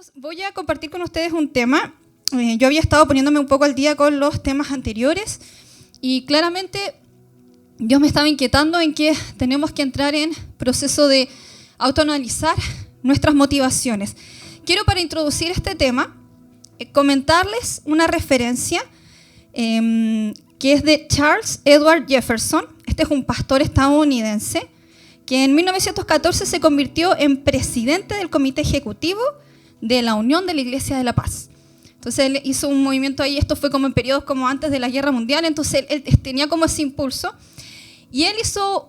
hermanos, voy a compartir con ustedes un tema. Yo había estado poniéndome un poco al día con los temas anteriores y claramente Dios me estaba inquietando en que tenemos que entrar en proceso de autoanalizar nuestras motivaciones. Quiero, para introducir este tema, comentarles una referencia que es de Charles Edward Jefferson. Este es un pastor estadounidense que en 1914 se convirtió en presidente del comité ejecutivo de la Unión de la Iglesia de la Paz. Entonces él hizo un movimiento ahí, esto fue como en periodos como antes de la Guerra Mundial, entonces él tenía como ese impulso. Y él hizo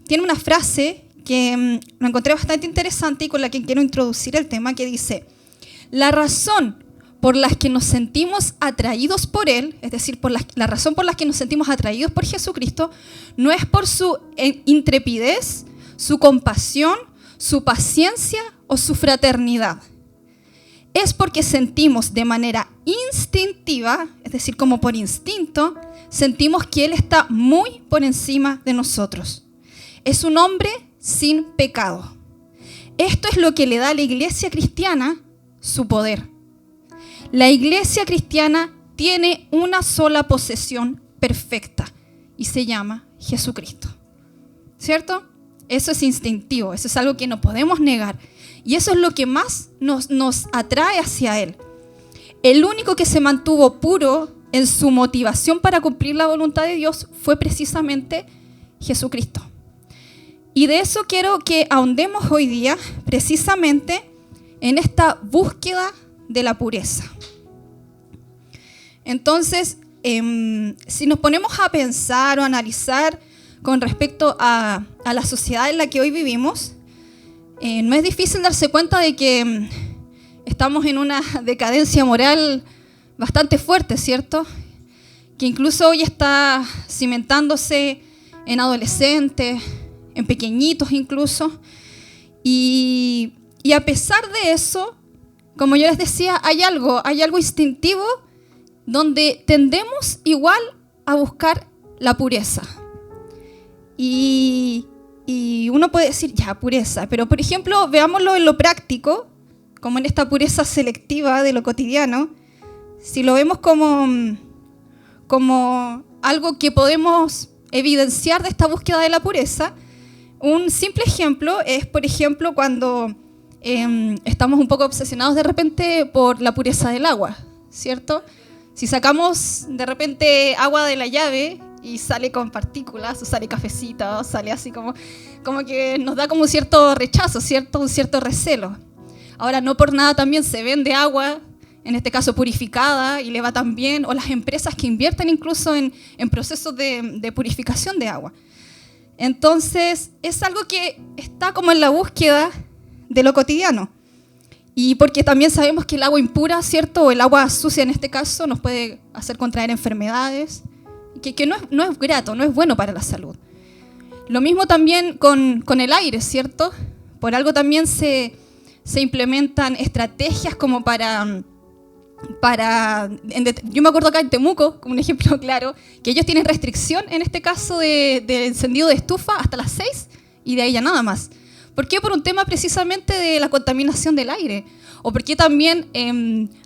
tiene una frase que lo encontré bastante interesante y con la que quiero introducir el tema, que dice: la razón por la que nos sentimos atraídos por Él, es decir, la razón por la que nos sentimos atraídos por Jesucristo, no es por su intrepidez, su compasión, su paciencia o su fraternidad. Es porque sentimos de manera instintiva, es decir, como por instinto, sentimos que Él está muy por encima de nosotros. Es un hombre sin pecado. Esto es lo que le da a la iglesia cristiana su poder. La iglesia cristiana tiene una sola posesión perfecta y se llama Jesucristo. ¿Cierto? Eso es instintivo, eso es algo que no podemos negar. Y eso es lo que más nos atrae hacia Él. El único que se mantuvo puro en su motivación para cumplir la voluntad de Dios fue precisamente Jesucristo. Y de eso quiero que ahondemos hoy día, precisamente en esta búsqueda de la pureza. Entonces, si nos ponemos a pensar o analizar con respecto a la sociedad en la que hoy vivimos, no es difícil darse cuenta de que estamos en una decadencia moral bastante fuerte, ¿cierto? Que incluso hoy está cimentándose en adolescentes, en pequeñitos incluso. Y a pesar de eso, como yo les decía, hay algo instintivo donde tendemos igual a buscar la pureza. Y uno puede decir, ya, pureza, pero por ejemplo, veámoslo en lo práctico, como en esta pureza selectiva de lo cotidiano. Si lo vemos como algo que podemos evidenciar de esta búsqueda de la pureza, un simple ejemplo es, por ejemplo, cuando estamos un poco obsesionados de repente por la pureza del agua, ¿cierto? Si sacamos de repente agua de la llave y sale con partículas, o sale cafecita, o sale así como que nos da como un cierto rechazo, ¿cierto? Un cierto recelo. Ahora, no por nada también se vende agua, en este caso purificada, y le va tan bien, o las empresas que invierten incluso en procesos de purificación de agua. Entonces, es algo que está como en la búsqueda de lo cotidiano. Y porque también sabemos que el agua impura, ¿cierto? O el agua sucia en este caso nos puede hacer contraer enfermedades, que no es grato, no es bueno para la salud. Lo mismo también con el aire, ¿cierto? Por algo también se implementan estrategias como yo me acuerdo acá en Temuco, como un ejemplo claro, que ellos tienen restricción en este caso de encendido de estufa hasta las 6 y de ahí ya nada más. ¿Por qué? Por un tema precisamente de la contaminación del aire. O porque también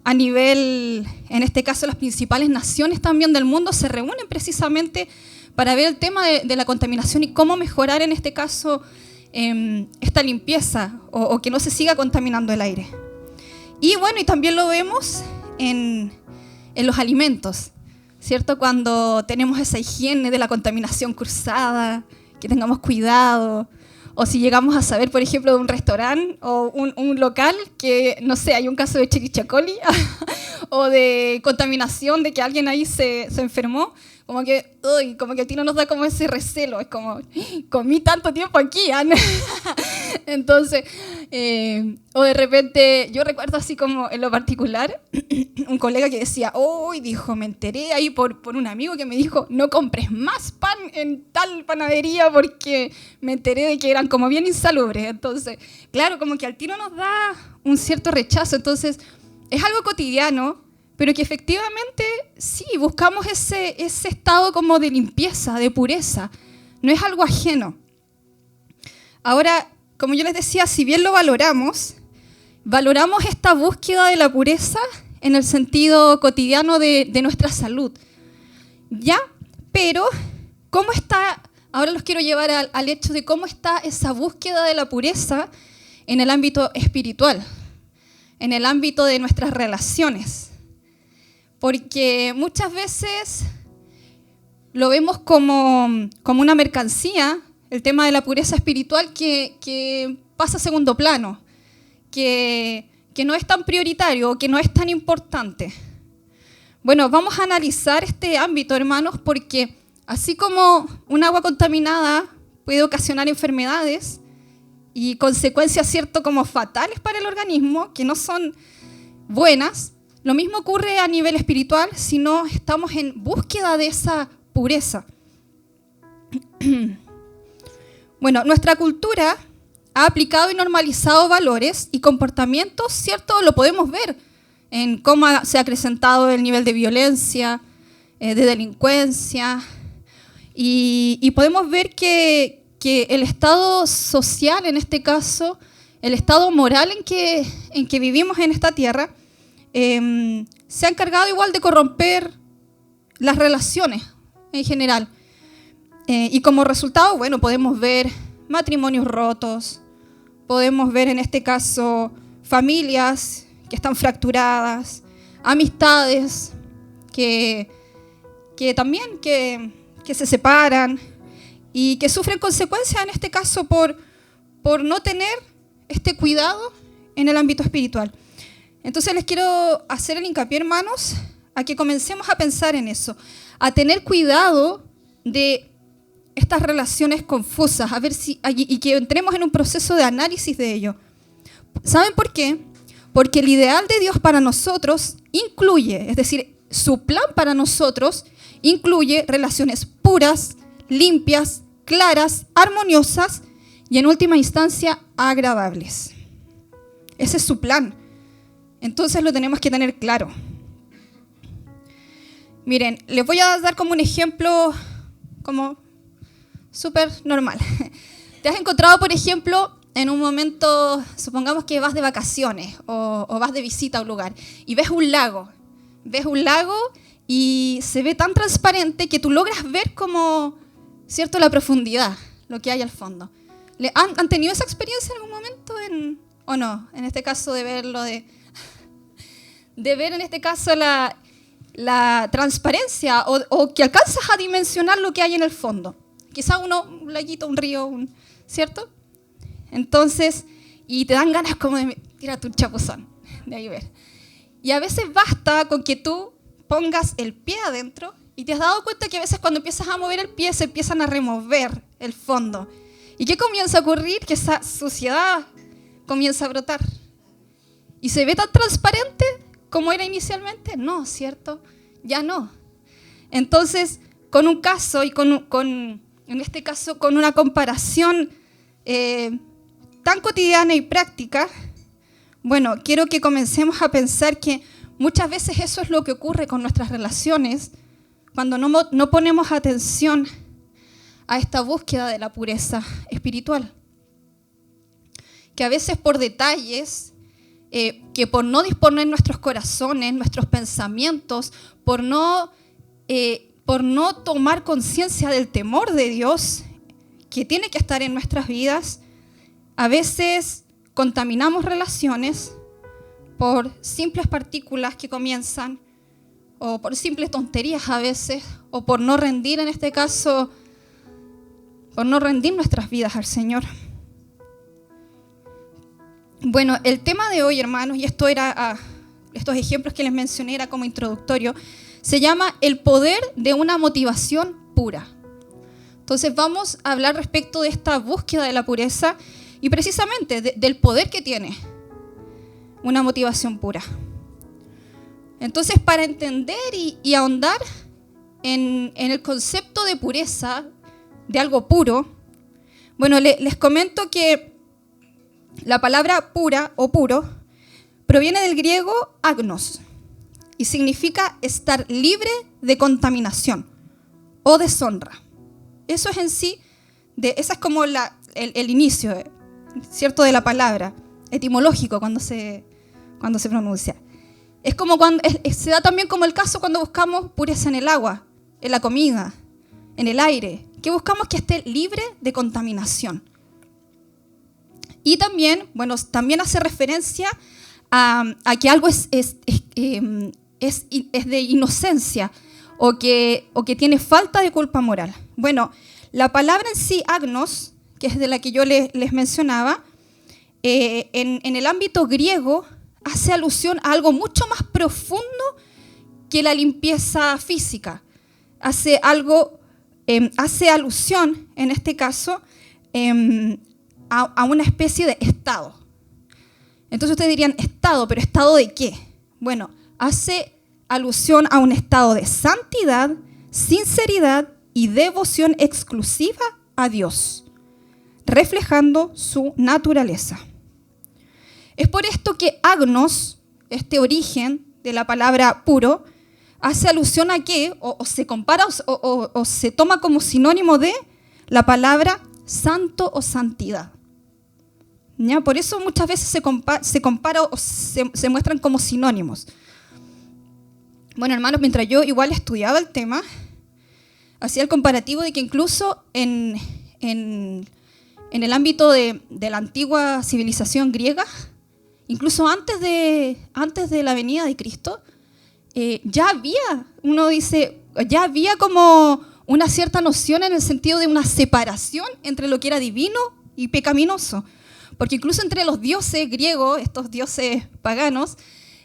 a nivel, en este caso las principales naciones también del mundo se reúnen precisamente para ver el tema de la contaminación y cómo mejorar en este caso esta limpieza o que no se siga contaminando el aire. Y bueno, y también lo vemos en los alimentos, ¿cierto? Cuando tenemos esa higiene de la contaminación cruzada, que tengamos cuidado. O si llegamos a saber, por ejemplo, de un restaurante o un local que, no sé, hay un caso de chiquichacoli o de contaminación, de que alguien ahí se enfermó, como que a ti no nos da como ese recelo, es como, comí tanto tiempo aquí, ¿eh? Entonces, o de repente, yo recuerdo así como en lo particular, un colega que decía, dijo, me enteré ahí por un amigo que me dijo, no compres más pan en tal panadería porque me enteré de que eran como bien insalubres. Entonces, claro, como que al tiro nos da un cierto rechazo. Entonces, es algo cotidiano, pero que efectivamente sí, buscamos ese estado como de limpieza, de pureza. No es algo ajeno. Ahora, como yo les decía, si bien lo valoramos, valoramos esta búsqueda de la pureza en el sentido cotidiano de nuestra salud, ¿ya? Pero, ¿cómo está? Ahora los quiero llevar al hecho de cómo está esa búsqueda de la pureza en el ámbito espiritual, en el ámbito de nuestras relaciones. Porque muchas veces lo vemos como una mercancía, el tema de la pureza espiritual, que pasa a segundo plano, que no es tan prioritario, que no es tan importante. Bueno, vamos a analizar este ámbito, hermanos, porque así como un agua contaminada puede ocasionar enfermedades y consecuencias, ¿cierto?, como fatales para el organismo, que no son buenas, lo mismo ocurre a nivel espiritual si no estamos en búsqueda de esa pureza. Bueno, nuestra cultura ha aplicado y normalizado valores y comportamientos, ¿cierto? Lo podemos ver en cómo se ha acrecentado el nivel de violencia, de delincuencia, y podemos ver que el estado social, en este caso, el estado moral en que vivimos en esta tierra, se ha encargado igual de corromper las relaciones en general. Y como resultado, bueno, podemos ver matrimonios rotos, podemos ver en este caso familias que están fracturadas, amistades que también que se separan y que sufren consecuencias en este caso por no tener este cuidado en el ámbito espiritual. Entonces les quiero hacer el hincapié, hermanos, a que comencemos a pensar en eso, a tener cuidado de estas relaciones confusas, a ver y que entremos en un proceso de análisis de ello. ¿Saben por qué? Porque el ideal de Dios para nosotros incluye, es decir, su plan para nosotros incluye relaciones puras, limpias, claras, armoniosas y en última instancia agradables. Ese es su plan. Entonces lo tenemos que tener claro. Miren, les voy a dar como un ejemplo como súper normal. ¿Te has encontrado, por ejemplo, en un momento, supongamos que vas de vacaciones o vas de visita a un lugar y ves un lago y se ve tan transparente que tú logras ver como, ¿cierto?, la profundidad, lo que hay al fondo? ¿Han tenido esa experiencia en algún momento o no? En este caso de verlo, de ver en este caso la transparencia o que alcanzas a dimensionar lo que hay en el fondo. Quizá un laguito, un río, ¿cierto? Entonces, y te dan ganas como de tirar tu chapuzón, de ahí ver. Y a veces basta con que tú pongas el pie adentro y te has dado cuenta que a veces cuando empiezas a mover el pie se empiezan a remover el fondo. ¿Y qué comienza a ocurrir? Que esa suciedad comienza a brotar. ¿Y se ve tan transparente como era inicialmente? No, ¿cierto? Ya no. Entonces, con un caso y en este caso con una comparación tan cotidiana y práctica, bueno, quiero que comencemos a pensar que muchas veces eso es lo que ocurre con nuestras relaciones cuando no ponemos atención a esta búsqueda de la pureza espiritual. Que a veces por detalles, que por no disponer nuestros corazones, nuestros pensamientos, por no tomar conciencia del temor de Dios que tiene que estar en nuestras vidas, a veces contaminamos relaciones por simples partículas que comienzan, o por simples tonterías a veces, o por no rendir, en este caso, por no rendir nuestras vidas al Señor. Bueno, el tema de hoy, hermanos, y estos ejemplos que les mencioné era como introductorio, se llama el poder de una motivación pura. Entonces vamos a hablar respecto de esta búsqueda de la pureza y precisamente del poder que tiene una motivación pura. Entonces, para entender y ahondar en el concepto de pureza, de algo puro, bueno, les comento que la palabra pura o puro proviene del griego agnos y significa estar libre de contaminación o deshonra. Eso es en sí, esa es como el inicio, ¿cierto?, de la palabra. etimológico cuando se pronuncia. Es como cuando se da también como el caso cuando buscamos pureza en el agua, en la comida, en el aire, que buscamos que esté libre de contaminación. Y también, también hace referencia a que algo es de inocencia o que tiene falta de culpa moral. Bueno, la palabra en sí, agnos, que es de la que yo les mencionaba, en el ámbito griego hace alusión a algo mucho más profundo que la limpieza física. Hace alusión, en este caso, a una especie de estado. Entonces ustedes dirían, ¿estado? ¿Pero estado de qué? Bueno, hace alusión a un estado de santidad, sinceridad y devoción exclusiva a Dios, reflejando su naturaleza. Es por esto que agnos, este origen de la palabra puro, hace alusión a que, o se compara o se toma como sinónimo de la palabra santo o santidad. ¿Ya? Por eso muchas veces se compara o se muestran como sinónimos. Bueno, hermanos, mientras yo igual estudiaba el tema, hacía el comparativo de que incluso en el ámbito de la antigua civilización griega, incluso antes de la venida de Cristo, ya había como una cierta noción en el sentido de una separación entre lo que era divino y pecaminoso. Porque incluso entre los dioses griegos, estos dioses paganos,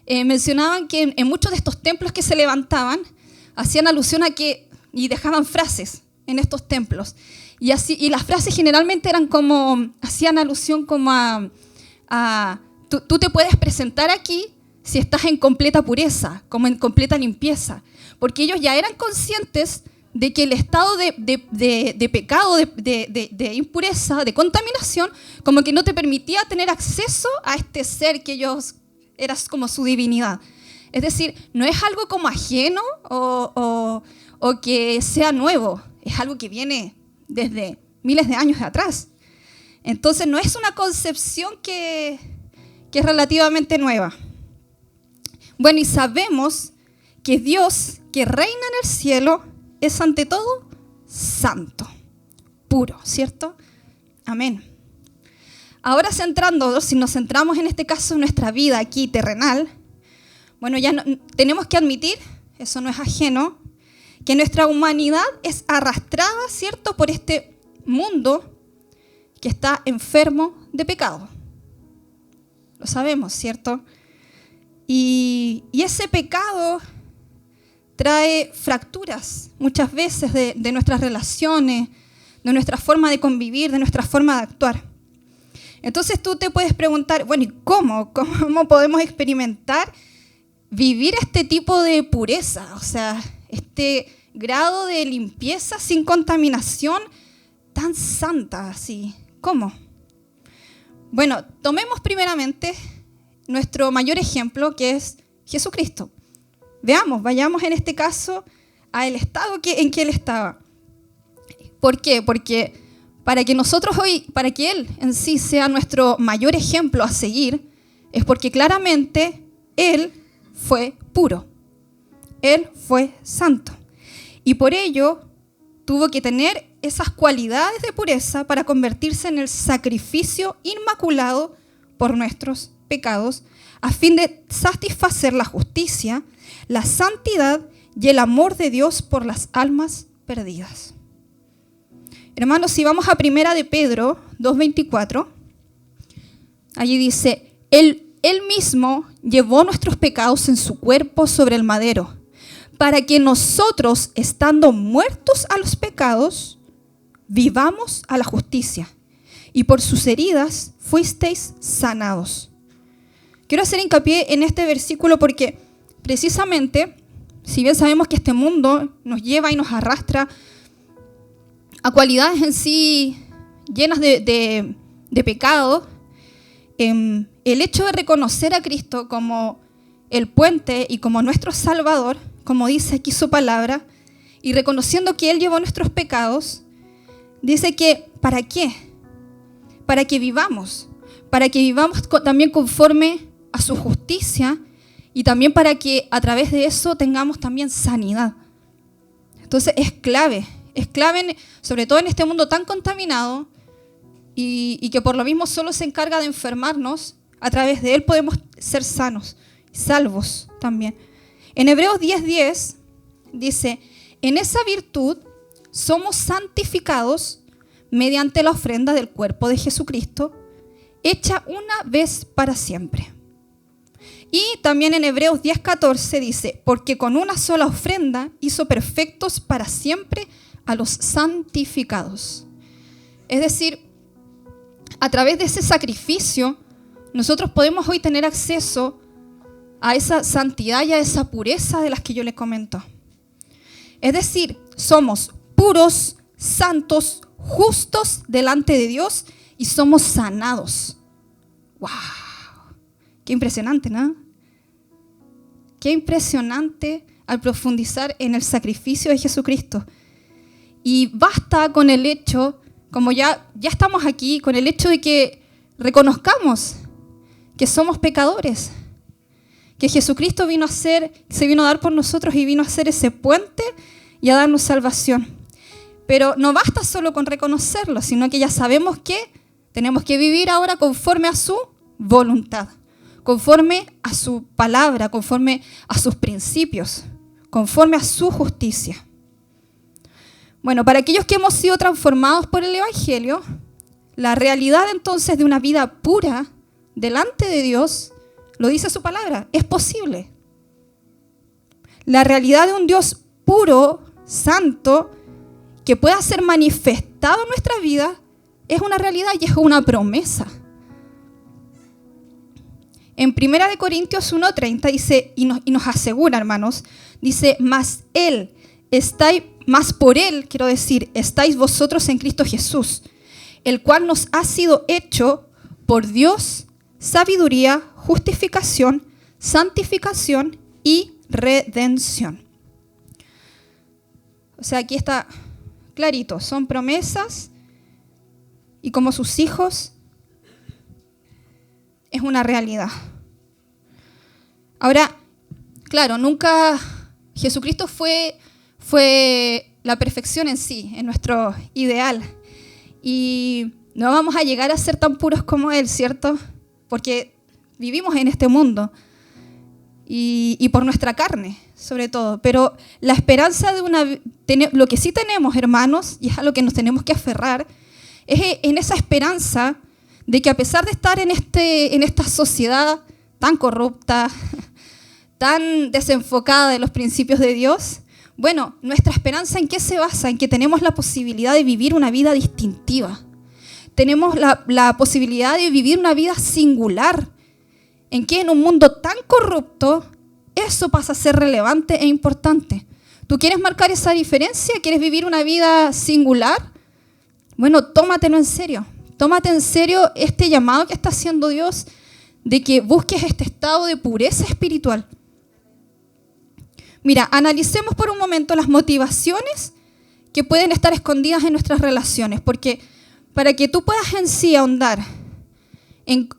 mencionaban que en muchos de estos templos que se levantaban, hacían alusión a que, y dejaban frases en estos templos. Y las frases generalmente eran como, hacían alusión como tú te puedes presentar aquí si estás en completa pureza, como en completa limpieza. Porque ellos ya eran conscientes de que el estado de pecado, de impureza, de contaminación, como que no te permitía tener acceso a este ser que ellos eras como su divinidad. Es decir, no es algo como ajeno o que sea nuevo, es algo que viene desde miles de años atrás. Entonces no es una concepción que es relativamente nueva. Bueno, y sabemos que Dios, que reina en el cielo, es ante todo santo, puro, ¿cierto? Amén. Ahora si nos centramos en este caso en nuestra vida aquí terrenal, bueno, tenemos que admitir, eso no es ajeno, que nuestra humanidad es arrastrada, ¿cierto?, por este mundo que está enfermo de pecado. Lo sabemos, ¿cierto? Y ese pecado trae fracturas muchas veces de nuestras relaciones, de nuestra forma de convivir, de nuestra forma de actuar. Entonces tú te puedes preguntar, bueno, ¿y cómo? ¿Cómo podemos experimentar vivir este tipo de pureza? O sea, este grado de limpieza sin contaminación tan santa así. ¿Cómo? Bueno, tomemos primeramente nuestro mayor ejemplo, que es Jesucristo. Vayamos en este caso al estado en que Él estaba. ¿Por qué? Porque para que nosotros hoy, para que Él en sí sea nuestro mayor ejemplo a seguir, es porque claramente Él fue puro. Él fue santo. Y por ello tuvo que tener esas cualidades de pureza para convertirse en el sacrificio inmaculado por nuestros pecados, a fin de satisfacer la justicia, la santidad y el amor de Dios por las almas perdidas. Hermanos, si vamos a 1 de Pedro 2:24, allí dice, Él mismo llevó nuestros pecados en su cuerpo sobre el madero, para que nosotros, estando muertos a los pecados, vivamos a la justicia, y por sus heridas fuisteis sanados. Quiero hacer hincapié en este versículo porque precisamente, si bien sabemos que este mundo nos lleva y nos arrastra a cualidades en sí llenas de pecado, el hecho de reconocer a Cristo como el puente y como nuestro Salvador, como dice aquí su palabra, y reconociendo que Él llevó nuestros pecados, dice que ¿para qué? Para que vivamos, para que vivamos también conforme a su justicia y también para que a través de eso tengamos también sanidad. Entonces es clave sobre todo en este mundo tan contaminado y que por lo mismo solo se encarga de enfermarnos. A través de él podemos ser sanos, salvos también. En Hebreos 10:10 dice: en esa virtud somos santificados mediante la ofrenda del cuerpo de Jesucristo, hecha una vez para siempre. Y también en Hebreos 10:14 dice: porque con una sola ofrenda hizo perfectos para siempre a los santificados. Es decir, a través de ese sacrificio, nosotros podemos hoy tener acceso a esa santidad y a esa pureza de las que yo les comento. Es decir, somos puros, santos, justos delante de Dios y somos sanados. ¡Wow! Qué impresionante, ¿no? Qué impresionante al profundizar en el sacrificio de Jesucristo. Y basta con el hecho, como ya estamos aquí, con el hecho de que reconozcamos que somos pecadores, que Jesucristo se vino a dar por nosotros y vino a hacer ese puente y a darnos salvación. Pero no basta solo con reconocerlo, sino que ya sabemos que tenemos que vivir ahora conforme a su voluntad, conforme a su palabra, conforme a sus principios, conforme a su justicia. Bueno, para aquellos que hemos sido transformados por el Evangelio, la realidad entonces de una vida pura delante de Dios, lo dice su palabra, es posible. La realidad de un Dios puro, santo, que pueda ser manifestado en nuestra vida, es una realidad y es una promesa. En 1 Corintios 1:30 dice, y nos asegura, hermanos, dice: mas por Él, quiero decir, estáis vosotros en Cristo Jesús, el cual nos ha sido hecho por Dios sabiduría, justificación, santificación y redención. O sea, aquí está clarito, son promesas y como sus hijos es una realidad. Ahora, claro, nunca Jesucristo fue la perfección en sí, en nuestro ideal. Y no vamos a llegar a ser tan puros como Él, ¿cierto? Porque vivimos en este mundo y por nuestra carne, sobre todo. Pero la esperanza lo que sí tenemos, hermanos, y es a lo que nos tenemos que aferrar, es en esa esperanza de que a pesar de estar en esta sociedad tan corrupta, tan desenfocada de los principios de Dios, bueno, nuestra esperanza ¿en qué se basa? En que tenemos la posibilidad de vivir una vida distintiva. Tenemos la posibilidad de vivir una vida singular, en que en un mundo tan corrupto, eso pasa a ser relevante e importante. ¿Tú quieres marcar esa diferencia? ¿Quieres vivir una vida singular? Bueno, tómatelo en serio. Tómate en serio este llamado que está haciendo Dios de que busques este estado de pureza espiritual. Mira, analicemos por un momento las motivaciones que pueden estar escondidas en nuestras relaciones, porque para que tú puedas en sí ahondar en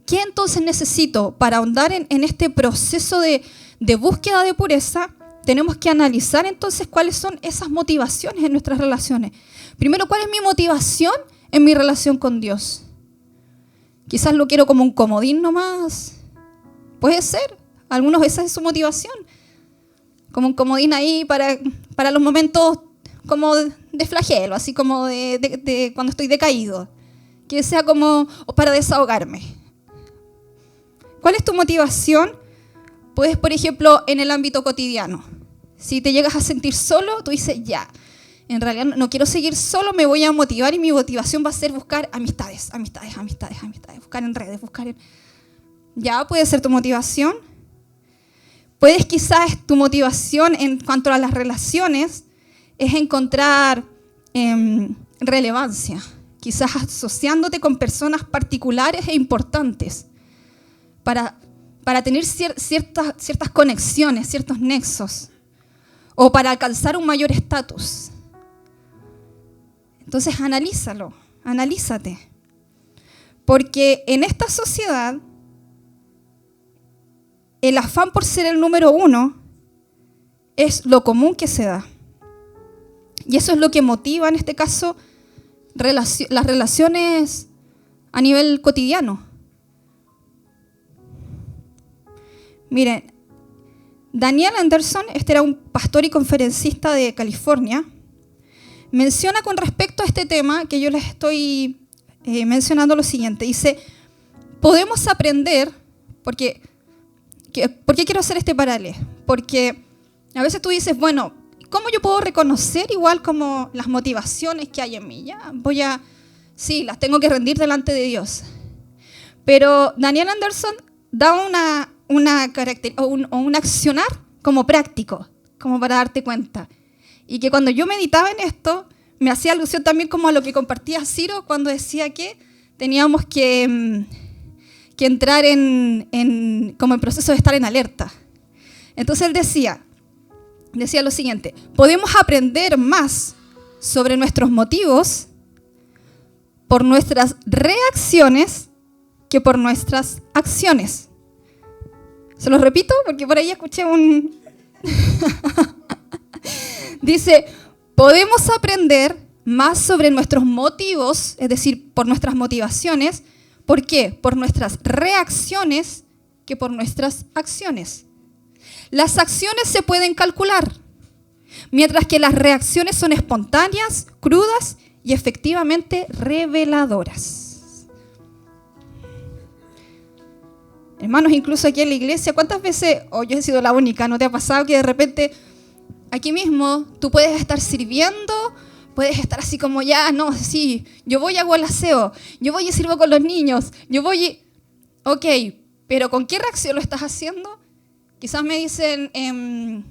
qué entonces necesito para ahondar en este proceso de búsqueda de pureza, tenemos que analizar entonces cuáles son esas motivaciones en nuestras relaciones. Primero, ¿cuál es mi motivación en mi relación con Dios? Quizás lo quiero como un comodín nomás. Puede ser. Algunos esa es su motivación. Como un comodín ahí para los momentos como de flagelo, así como de cuando estoy decaído. Que sea como para desahogarme. ¿Cuál es tu motivación? Puedes, por ejemplo, en el ámbito cotidiano. Si te llegas a sentir solo, tú dices, ya, en realidad no quiero seguir solo, me voy a motivar y mi motivación va a ser buscar amistades, buscar en redes, Ya, puede ser tu motivación. Puedes quizás tu motivación en cuanto a las relaciones es encontrar relevancia, quizás asociándote con personas particulares e importantes para tener ciertas conexiones, ciertos nexos, o para alcanzar un mayor estatus. Entonces analízate. Porque en esta sociedad, el afán por ser el número uno es lo común que se da. Y eso es lo que motiva, en este caso, las relaciones a nivel cotidiano. Miren, Daniel Anderson, este era un pastor y conferencista de California, menciona con respecto a este tema que yo les estoy mencionando lo siguiente. Dice, podemos aprender, ¿por qué quiero hacer este paralelo? Porque a veces tú dices, bueno, ¿cómo yo puedo reconocer igual como las motivaciones que hay en mí? Sí, las tengo que rendir delante de Dios. Pero Daniel Anderson da un accionar como práctico, como para darte cuenta. Y que cuando yo meditaba en esto, me hacía alusión también como a lo que compartía Ciro cuando decía que teníamos que entrar como en proceso de estar en alerta. Entonces él decía lo siguiente, podemos aprender más sobre nuestros motivos por nuestras reacciones que por nuestras acciones. Se los repito porque por ahí escuché Dice, podemos aprender más sobre nuestros motivos, es decir, por nuestras motivaciones. ¿Por qué? Por nuestras reacciones que por nuestras acciones. Las acciones se pueden calcular, mientras que las reacciones son espontáneas, crudas y efectivamente reveladoras. Hermanos, incluso aquí en la iglesia, ¿cuántas veces, yo he sido la única, no te ha pasado que de repente aquí mismo tú puedes estar sirviendo, puedes estar así como yo voy y hago el aseo, yo voy y sirvo con los niños, ok, pero ¿con qué reacción lo estás haciendo? Quizás me dicen,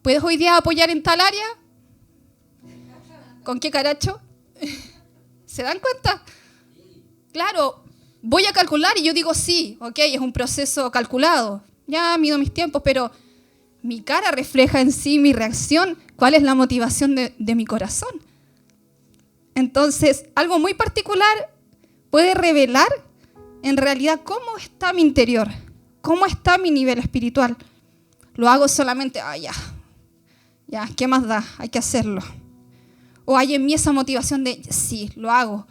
¿puedes hoy día apoyar en tal área? ¿Con qué caracho? ¿Se dan cuenta? Claro, voy a calcular y yo digo sí, ok, es un proceso calculado. Ya mido mis tiempos, pero mi cara refleja en sí mi reacción, cuál es la motivación de mi corazón. Entonces, algo muy particular puede revelar en realidad cómo está mi interior, cómo está mi nivel espiritual. Lo hago solamente, ya, ¿qué más da? Hay que hacerlo. O hay en mí esa motivación de, sí, lo hago,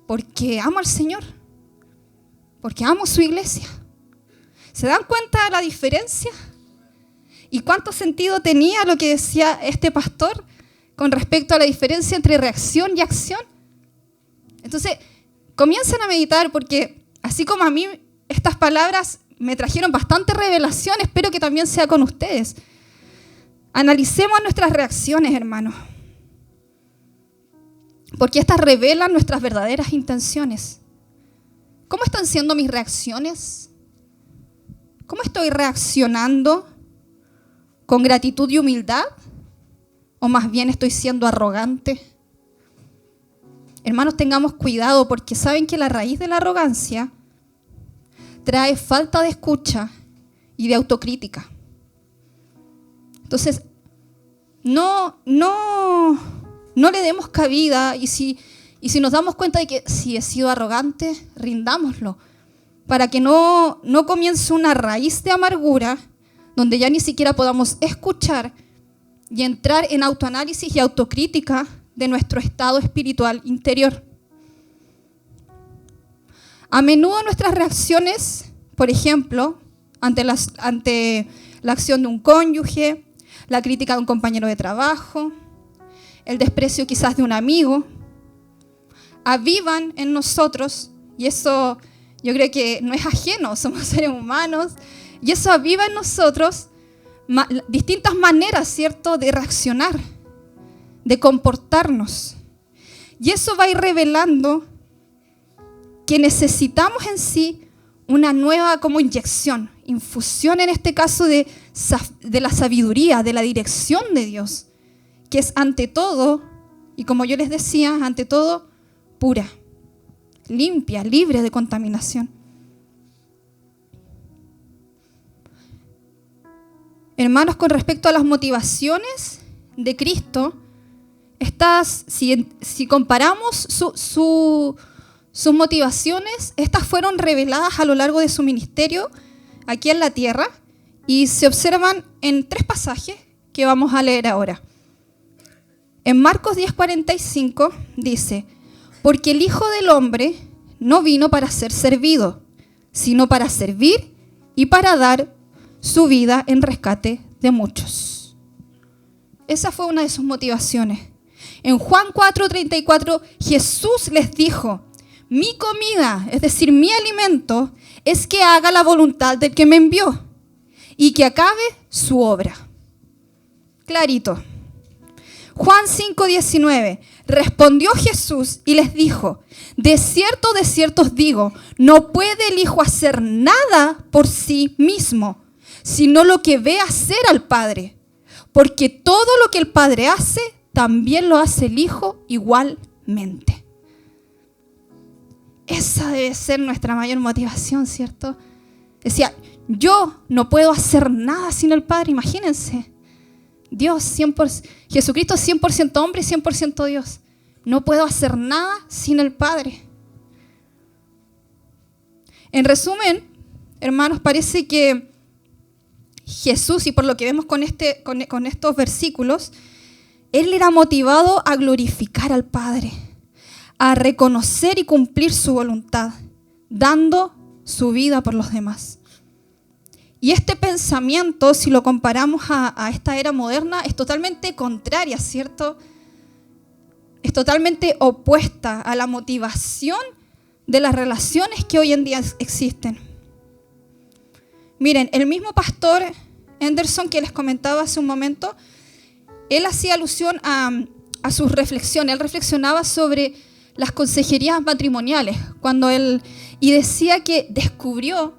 porque amo al Señor, porque amo su iglesia. ¿Se dan cuenta de la diferencia? ¿Y cuánto sentido tenía lo que decía este pastor con respecto a la diferencia entre reacción y acción? Entonces, comiencen a meditar porque así como a mí estas palabras me trajeron bastante revelación, espero que también sea con ustedes. Analicemos nuestras reacciones, hermanos, porque estas revelan nuestras verdaderas intenciones. ¿Cómo están siendo mis reacciones? ¿Cómo estoy reaccionando? ¿Con gratitud y humildad? ¿O más bien estoy siendo arrogante? Hermanos, tengamos cuidado porque saben que la raíz de la arrogancia trae falta de escucha y de autocrítica. Entonces, no le demos cabida y si nos damos cuenta de que si he sido arrogante, rindámoslo para que no comience una raíz de amargura donde ya ni siquiera podamos escuchar y entrar en autoanálisis y autocrítica de nuestro estado espiritual interior. A menudo nuestras reacciones, por ejemplo, ante la acción de un cónyuge, la crítica de un compañero de trabajo, el desprecio quizás de un amigo, avivan en nosotros, y eso yo creo que no es ajeno, somos seres humanos, y eso aviva en nosotros distintas maneras, ¿cierto?, de reaccionar, de comportarnos. Y eso va a ir revelando que necesitamos en sí una nueva como infusión en este caso de la sabiduría, de la dirección de Dios, que es ante todo, y como yo les decía, ante todo, pura, limpia, libre de contaminación. Hermanos, con respecto a las motivaciones de Cristo, si comparamos sus motivaciones, estas fueron reveladas a lo largo de su ministerio aquí en la tierra y se observan en 3 pasajes que vamos a leer ahora. En Marcos 10:45 dice: porque el Hijo del Hombre no vino para ser servido, sino para servir y para dar su vida en rescate de muchos. Esa fue una de sus motivaciones. En Juan 4:34, Jesús les dijo: mi comida, es decir, mi alimento, es que haga la voluntad del que me envió y que acabe su obra. Clarito. Juan 5:19, respondió Jesús y les dijo: de cierto os digo, no puede el Hijo hacer nada por sí mismo, sino lo que ve hacer al Padre, porque todo lo que el Padre hace, también lo hace el Hijo igualmente. Esa debe ser nuestra mayor motivación, ¿cierto? Decía, yo no puedo hacer nada sin el Padre, imagínense. Dios, 100%, Jesucristo es 100% hombre y 100% Dios. No puedo hacer nada sin el Padre. En resumen, hermanos, parece que Jesús, y por lo que vemos con estos versículos, Él era motivado a glorificar al Padre, a reconocer y cumplir su voluntad, dando su vida por los demás. Y este pensamiento, si lo comparamos a esta era moderna, es totalmente contraria, ¿cierto? Es totalmente opuesta a la motivación de las relaciones que hoy en día existen. Miren, el mismo pastor Henderson que les comentaba hace un momento, él hacía alusión a sus reflexiones. Él reflexionaba sobre las consejerías matrimoniales y decía que descubrió,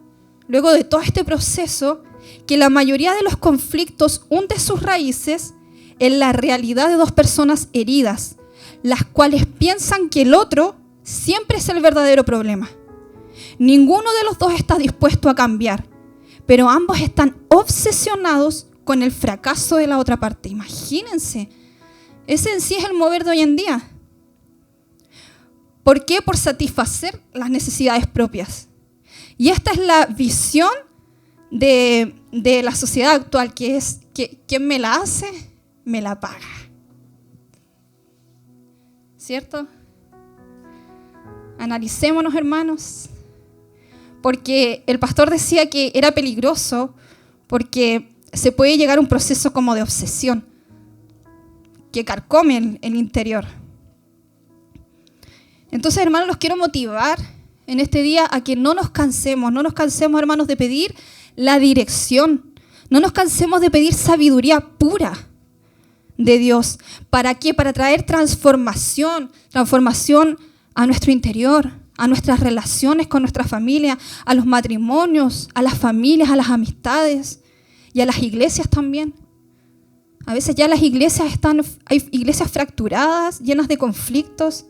luego de todo este proceso, que la mayoría de los conflictos hunde sus raíces en la realidad de 2 personas heridas, las cuales piensan que el otro siempre es el verdadero problema. Ninguno de los 2 está dispuesto a cambiar, pero ambos están obsesionados con el fracaso de la otra parte. Imagínense, ese en sí es el mover de hoy en día. ¿Por qué? Por satisfacer las necesidades propias. Y esta es la visión de la sociedad actual, que es que quien me la hace, me la paga. ¿Cierto? Analicémonos, hermanos, porque el pastor decía que era peligroso porque se puede llegar a un proceso como de obsesión que carcome el interior. Entonces, hermanos, los quiero motivar en este día a que no nos cansemos, hermanos, de pedir la dirección, no nos cansemos de pedir sabiduría pura de Dios. ¿Para qué? Para traer transformación a nuestro interior, a nuestras relaciones con nuestra familia, a los matrimonios, a las familias, a las amistades y a las iglesias también. A veces ya las iglesias hay iglesias fracturadas, llenas de conflictos.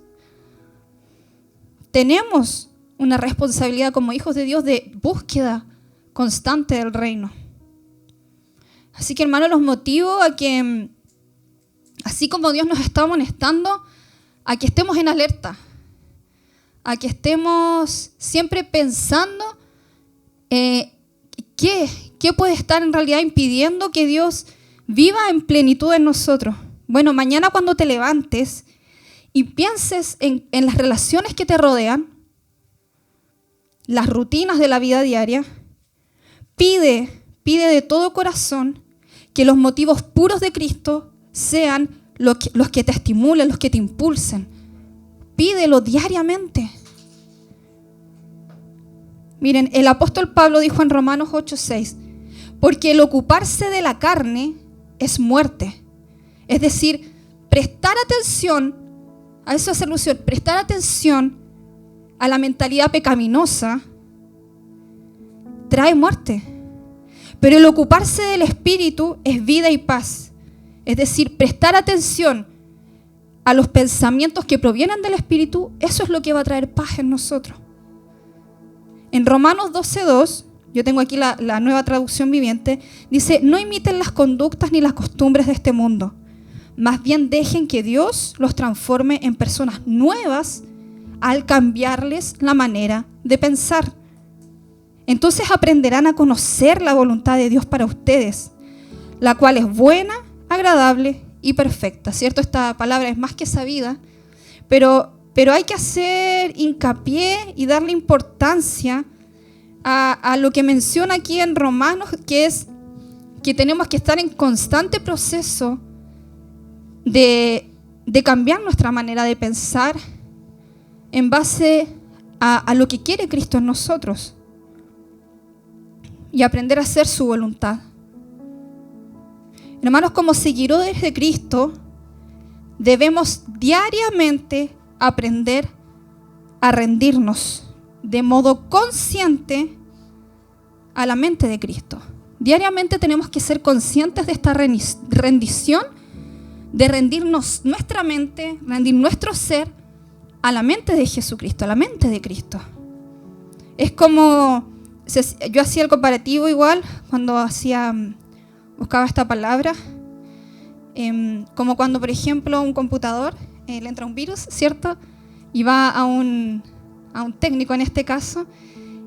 Tenemos una responsabilidad como hijos de Dios de búsqueda constante del reino. Así que, hermanos, los motivo a que, así como Dios nos está amonestando, a que estemos en alerta, a que estemos siempre pensando qué puede estar en realidad impidiendo que Dios viva en plenitud en nosotros. Bueno, mañana cuando te levantes y pienses en las relaciones que te rodean, las rutinas de la vida diaria, pide de todo corazón que los motivos puros de Cristo sean los que te estimulen, los que te impulsen. Pídelo diariamente. Miren, el apóstol Pablo dijo en Romanos 8:6, porque el ocuparse de la carne es muerte. Es decir, prestar atención, a eso hace alusión, prestar atención a la mentalidad pecaminosa trae muerte. Pero el ocuparse del espíritu es vida y paz. Es decir, prestar atención a los pensamientos que provienen del espíritu, eso es lo que va a traer paz en nosotros. En Romanos 12:2, yo tengo aquí la nueva traducción viviente, dice, no imiten las conductas ni las costumbres de este mundo, más bien dejen que Dios los transforme en personas nuevas al cambiarles la manera de pensar. Entonces aprenderán a conocer la voluntad de Dios para ustedes, la cual es buena, agradable y perfecta, ¿cierto? Esta palabra es más que sabida, pero hay que hacer hincapié y darle importancia a lo que menciona aquí en Romanos, que es que tenemos que estar en constante proceso de cambiar nuestra manera de pensar en base a lo que quiere Cristo en nosotros y aprender a hacer su voluntad. Hermanos, como seguidores de Cristo, debemos diariamente aprender a rendirnos de modo consciente a la mente de Cristo. Diariamente tenemos que ser conscientes de esta rendición, de rendirnos nuestra mente, rendir nuestro ser a la mente de Jesucristo, a la mente de Cristo. Es como, yo hacía el comparativo igual cuando buscaba esta palabra, como cuando, por ejemplo, a un computador le entra un virus, ¿cierto? Y va a un técnico en este caso,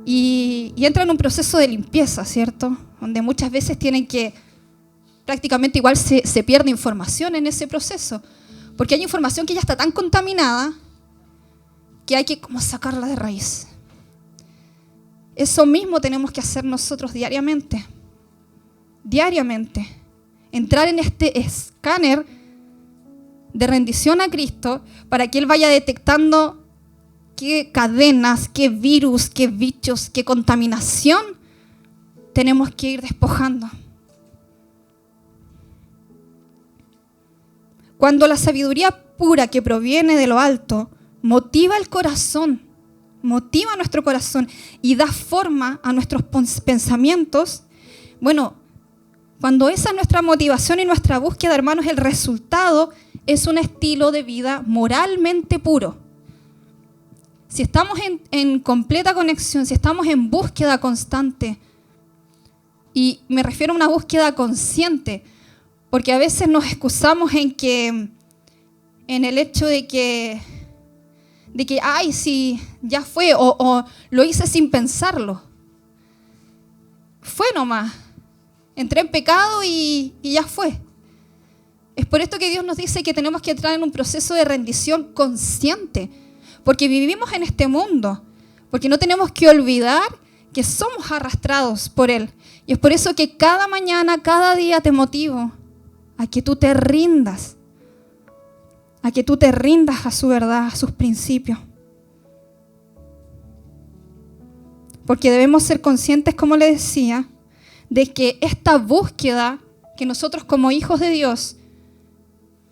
y entra en un proceso de limpieza, ¿cierto? Donde muchas veces tienen que, prácticamente igual se pierde información en ese proceso, porque hay información que ya está tan contaminada que hay que como sacarla de raíz. Eso mismo tenemos que hacer nosotros diariamente. Diariamente. Entrar en este escáner de rendición a Cristo para que Él vaya detectando qué cadenas, qué virus, qué bichos, qué contaminación tenemos que ir despojando. Cuando la sabiduría pura que proviene de lo alto motiva el corazón, motiva nuestro corazón y da forma a nuestros pensamientos, bueno, cuando esa es nuestra motivación y nuestra búsqueda, hermanos, el resultado es un estilo de vida moralmente puro. Si estamos en completa conexión, si estamos en búsqueda constante, y me refiero a una búsqueda consciente, porque a veces nos excusamos en el hecho de que ay, sí, ya fue, o lo hice sin pensarlo. Fue nomás. Entré en pecado y ya fue. Es por esto que Dios nos dice que tenemos que entrar en un proceso de rendición consciente, porque vivimos en este mundo, porque no tenemos que olvidar que somos arrastrados por Él. Y es por eso que cada mañana, cada día te motivo a que tú te rindas, a su verdad, a sus principios. Porque debemos ser conscientes, como le decía, de que esta búsqueda que nosotros como hijos de Dios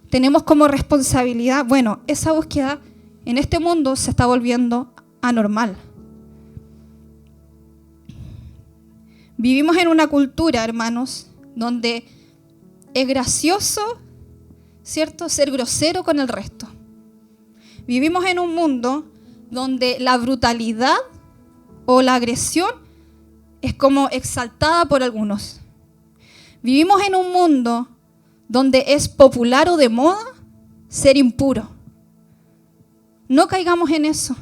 tenemos como responsabilidad, bueno, esa búsqueda en este mundo se está volviendo anormal. Vivimos en una cultura, hermanos, donde es gracioso, ¿cierto?, ser grosero con el resto. Vivimos en un mundo donde la brutalidad o la agresión es como exaltada por algunos. Vivimos en un mundo donde es popular o de moda ser impuro. No caigamos en eso.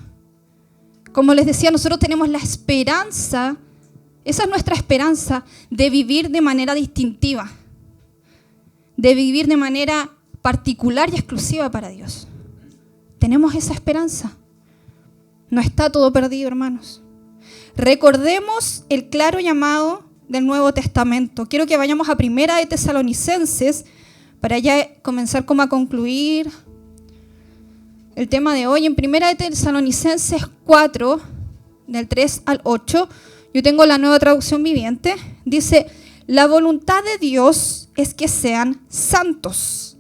Como les decía, nosotros tenemos la esperanza, esa es nuestra esperanza, de vivir de manera distintiva, de vivir de manera particular y exclusiva para Dios. Tenemos esa esperanza. No está todo perdido, hermanos. Recordemos el claro llamado del Nuevo Testamento. Quiero que vayamos a Primera de Tesalonicenses para ya comenzar como a concluir el tema de hoy. En Primera de Tesalonicenses 4, del 3 al 8, yo tengo la Nueva Traducción Viviente, dice: la voluntad de Dios es que sean santos.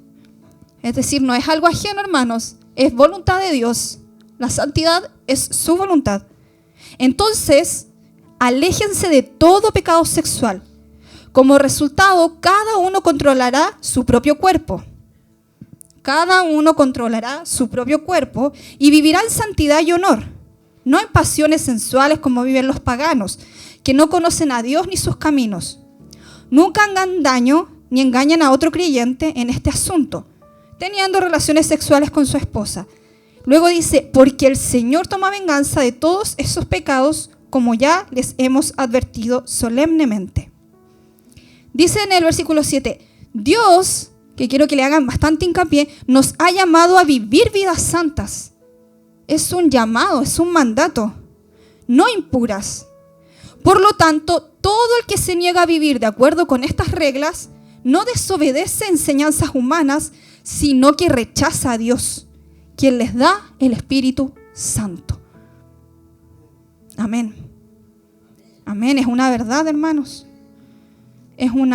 Es decir, no es algo ajeno, hermanos, es voluntad de Dios. La santidad es su voluntad. Entonces, aléjense de todo pecado sexual. Como resultado, cada uno controlará su propio cuerpo. Cada uno controlará su propio cuerpo y vivirá en santidad y honor, no en pasiones sensuales como viven los paganos, que no conocen a Dios ni sus caminos. Nunca hagan daño ni engañen a otro creyente en este asunto, teniendo relaciones sexuales con su esposa. Luego dice, porque el Señor toma venganza de todos esos pecados, como ya les hemos advertido solemnemente. Dice en el versículo 7, Dios, que quiero que le hagan bastante hincapié, nos ha llamado a vivir vidas santas. Es un llamado, es un mandato, no impuras. Por lo tanto, todo el que se niega a vivir de acuerdo con estas reglas no desobedece enseñanzas humanas, sino que rechaza a Dios, quien les da el Espíritu Santo. Amén. Amén. Es una verdad, hermanos. Es un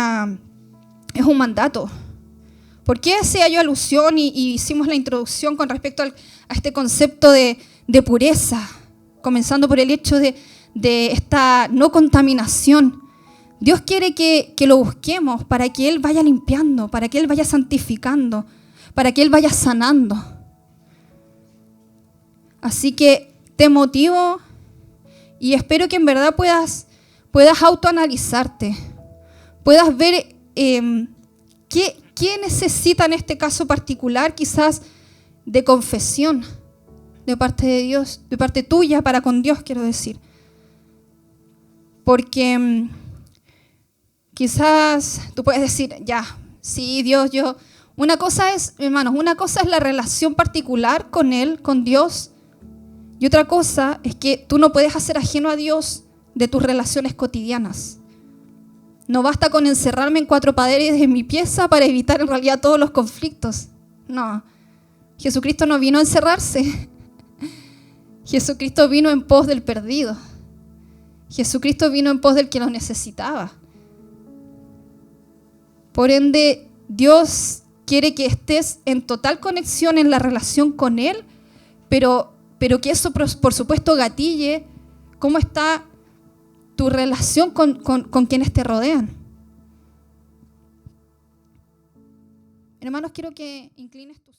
mandato. ¿Por qué hacía yo alusión y hicimos la introducción con respecto a este concepto de pureza? Comenzando por el hecho de esta no contaminación. Dios quiere que lo busquemos para que Él vaya limpiando, para que Él vaya santificando, para que Él vaya sanando. Así que te motivo y espero que en verdad puedas autoanalizarte, puedas ver qué necesita en este caso particular, quizás de confesión de parte de Dios, de parte tuya para con Dios, quiero decir. Porque quizás tú puedes decir, ya, sí, Dios, una cosa es, hermanos, una cosa es la relación particular con Él, con Dios, y otra cosa es que tú no puedes hacer ajeno a Dios de tus relaciones cotidianas. No basta con encerrarme en 4 paredes de mi pieza para evitar en realidad todos los conflictos. No, Jesucristo no vino a encerrarse. Jesucristo vino en pos del perdido. Jesucristo vino en pos del que lo necesitaba. Por ende, Dios quiere que estés en total conexión en la relación con Él, pero que eso, por supuesto, gatille cómo está tu relación con quienes te rodean. Hermanos, quiero que inclines tus